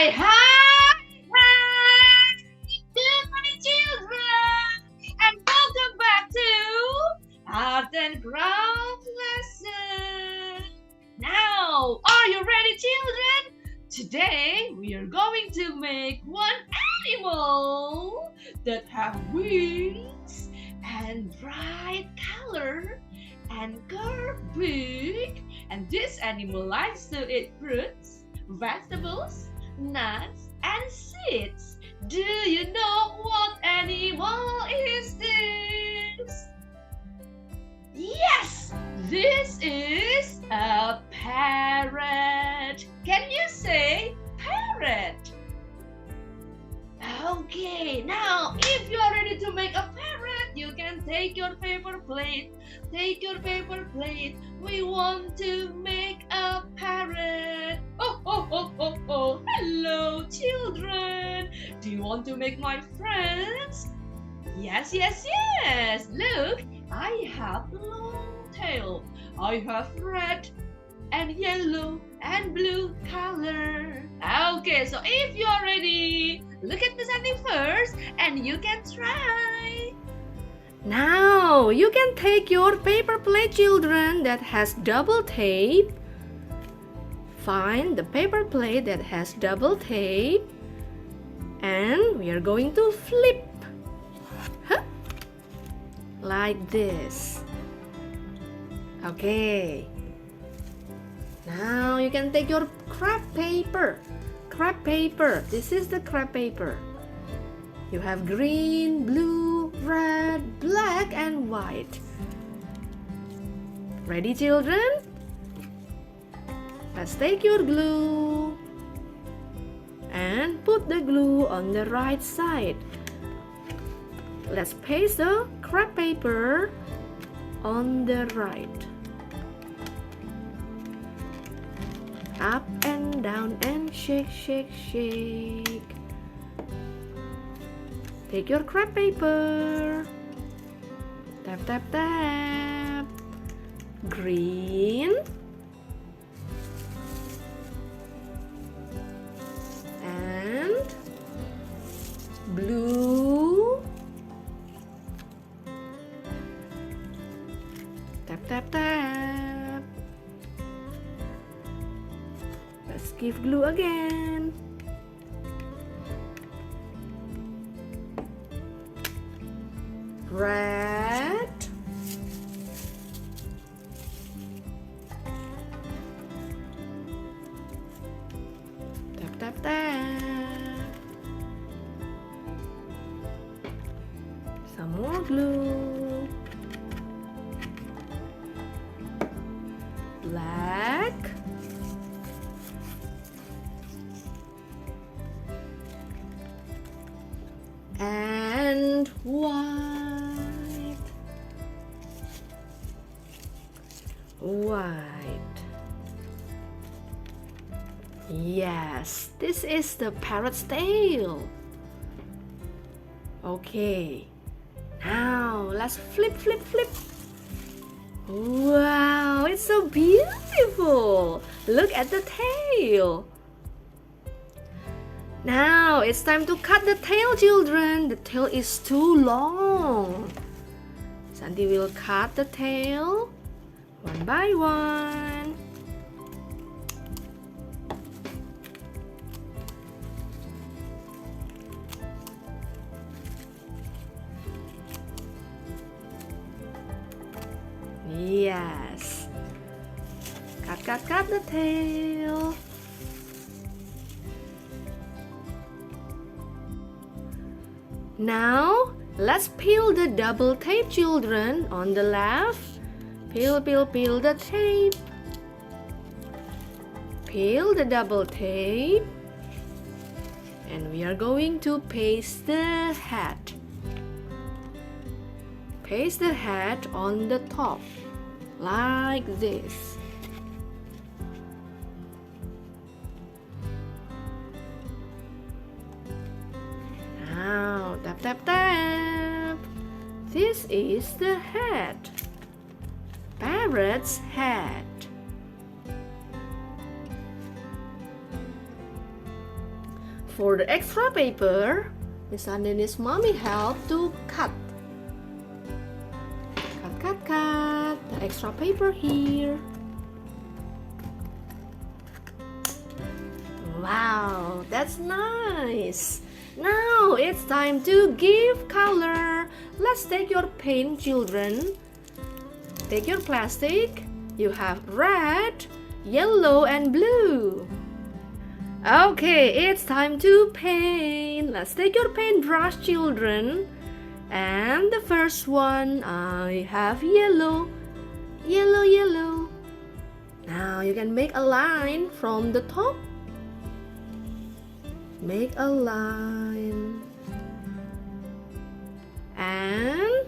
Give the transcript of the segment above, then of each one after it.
Hi, good morning, children, and welcome back to Art and Craft lesson. Now, are you ready, children? Today we are going to make one animal that have wings and bright color and curved beak. And this animal likes to eat fruits, vegetables, nuts, and seeds. Do you know what animal is this? Yes, this is a parrot. Can you say parrot? Okay, now if you are ready to make a parrot, you can take your paper plate. Take your paper plate. We want to make a parrot. Oh. Hello, children. Do you want to make my friends? Yes. Look, I have long tail. I have red and yellow and blue color. Okay, so if you are ready, look at Miss Annie first and you can try. Now you can take your paper plate, children, that has double tape. Find the paper plate that has double tape and we are going to flip like this. Okay. Now you can take your craft paper. Craft paper. This is the craft paper. You have green, blue, red, black, and white. Ready, children? Let's take your glue and put the glue on the right side. Let's paste the craft paper on the right. Up and down and shake. Take your craft paper. Tap. Green. And blue. Tap. Let's give glue again. Red. Tap. Some more glue. Black. And white. Yes, this is the parrot's tail. Okay, now let's flip. Wow, it's so beautiful. Look at the tail. Now it's time to cut the tail, children. The tail is too long. Sandy will cut the tail one by one. Yes. Cut the tail. Now, let's peel the double tape, children. On the left, peel the tape. Peel the double tape. And we are going to paste the hat. Paste the hat on the top, like this. Now, tap. This is the hat. Parrot's hat. For the extra paper, Miss Sunday needs mommy help to cut. Cut the extra paper here. Wow, that's nice. Now it's time to give color. Let's take your paint, children. Take your plastic. You have red, yellow, and blue. Okay, it's time to paint. Let's take your paintbrush, children. And the first one, I have yellow. Yellow. Now you can make a line from the top. Make a line. And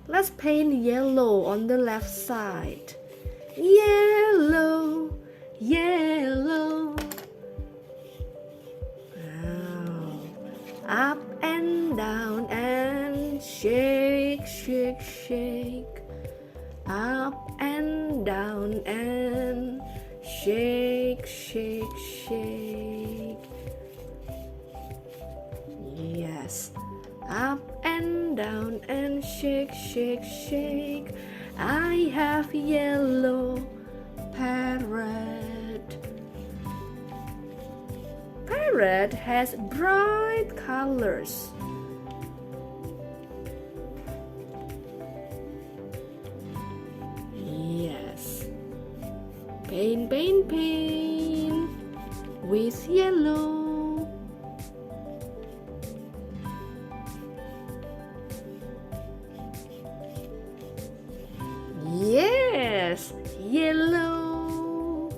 let's paint yellow on the left side. Yellow. Now, up and down and shake. Up and down and shake. Yes. Up and down and shake. I have yellow parrot. Parrot has bright colors. Yes. Paint with yellow. Yes, yellow.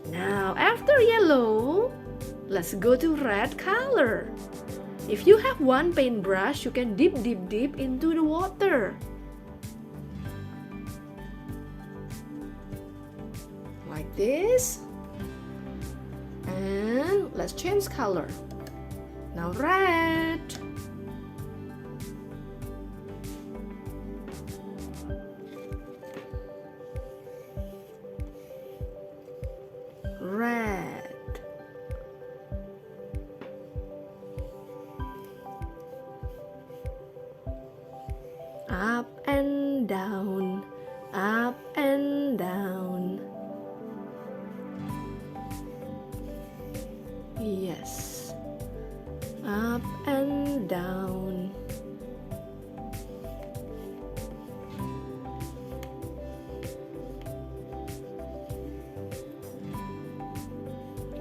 Now after yellow, let's go to red color. If you have one paintbrush, you can dip into the water. Like this. And let's change color. Now red. Red. Up and down, up and down. Yes. Up and down.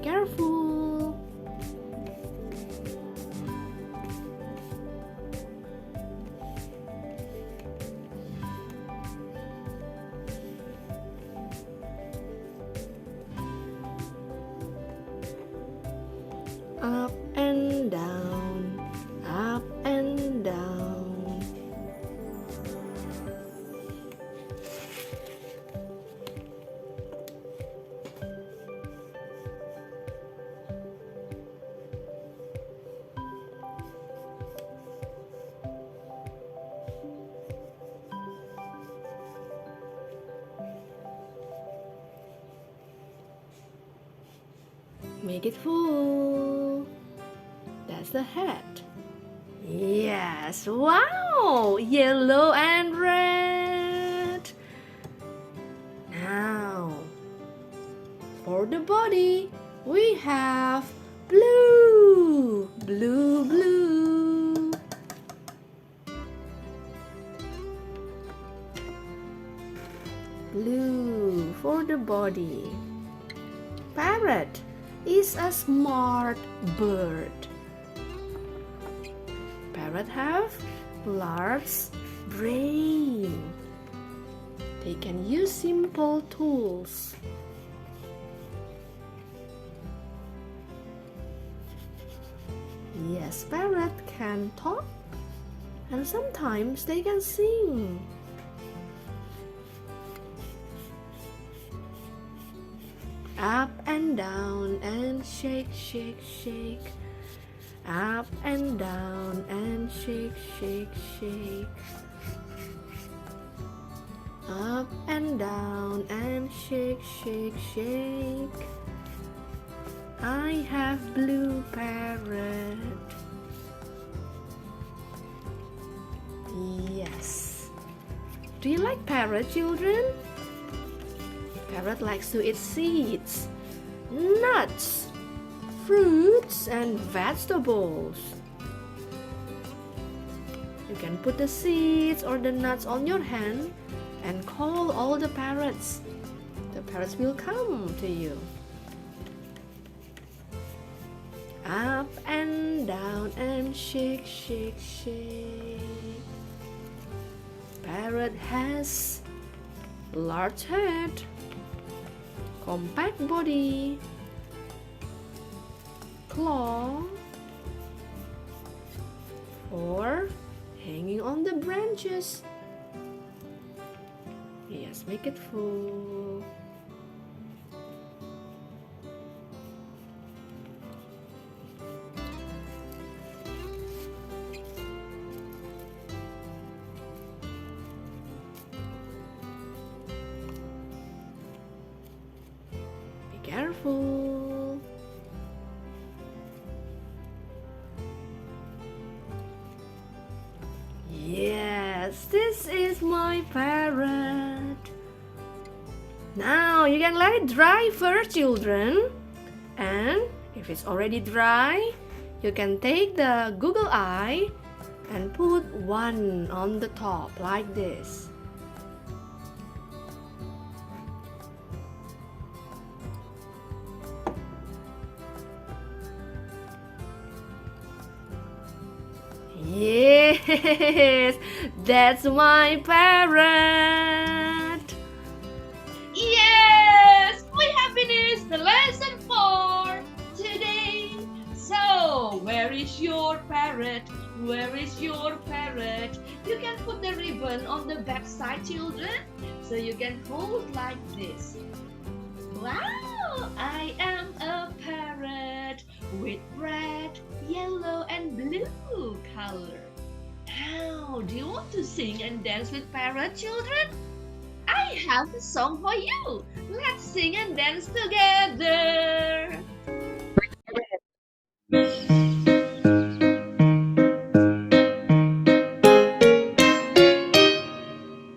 Careful. Up and down, up and down. Make it full. That's the head. Yes, wow! Yellow and red. Now, for the body, we have blue. Blue for the body. Parrot is a smart bird. Parrot have large brain. They can use simple tools. Yes, parrot can talk and sometimes they can sing. Up and down and shake. Up and down and shake. Up and down and shake. I have blue parrot. Yes. Do you like parrot, children? Parrot likes to eat seeds, nuts, fruits, and vegetables. You can put the seeds or the nuts on your hand and call all the parrots. The parrots will come to you. Up and down and shake, shake, shake. Parrot has large head, compact body, claw, or hanging on the branches. Yes, make it full. Be careful. Yes, this is my parrot. Now you can let it dry first, children. And if it's already dry, you can take the Google eye and put one on the top like this. Yes, that's my parrot. Yes, we have finished the lesson for today. So, where is your parrot? Where is your parrot? You can put the ribbon on the back side, children, so you can hold like this. Wow, I am a parrot with red, yellow, and blue color. Now, do you want to sing and dance with parrot, children? I have a song for you. Let's sing and dance together.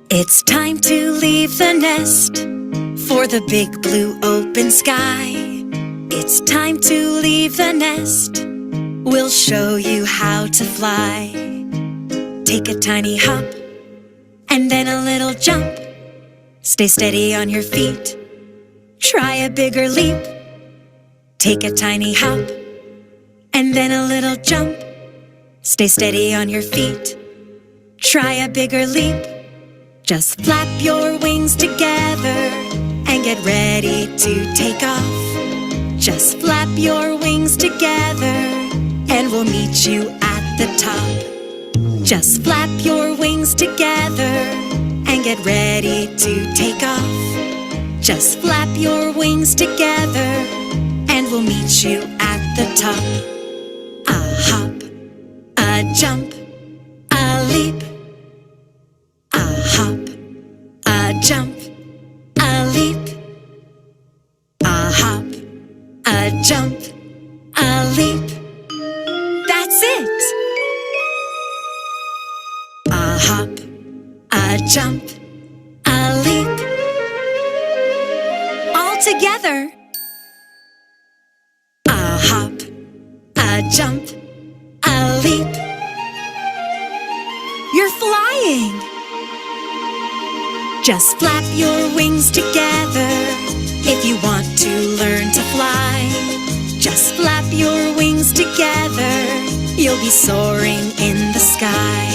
It's time to leave the nest for the big blue open sky. It's time to leave the nest. We'll show you how to fly. Take a tiny hop and then a little jump. Stay steady on your feet. Try a bigger leap. Take a tiny hop and then a little jump. Stay steady on your feet. Try a bigger leap. Just flap your wings together and get ready to take off. Just flap your wings together and we'll meet you at the top. Just flap your wings together and get ready to take off. Just flap your wings together and we'll meet you at the top. A hop, a jump, a leap. A hop, a jump, a leap. A hop, a jump, a leap. That's it! A hop, a jump, a leap. All together. A hop, a jump, a leap. You're flying! Just flap your wings together if you want to learn to fly. Just flap your wings together, you'll be soaring in the sky.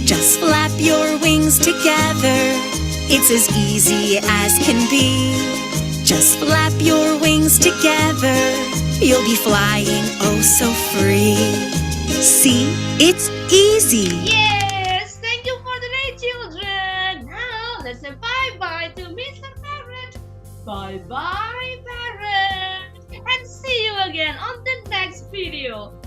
Just flap your wings together, it's as easy as can be. Just flap your wings together, you'll be flying oh so free. See, it's easy. Yes, thank you for the day, children. Now, let's say bye-bye to Mr. Parrot. Bye-bye, Parrot. And see you again on the next video.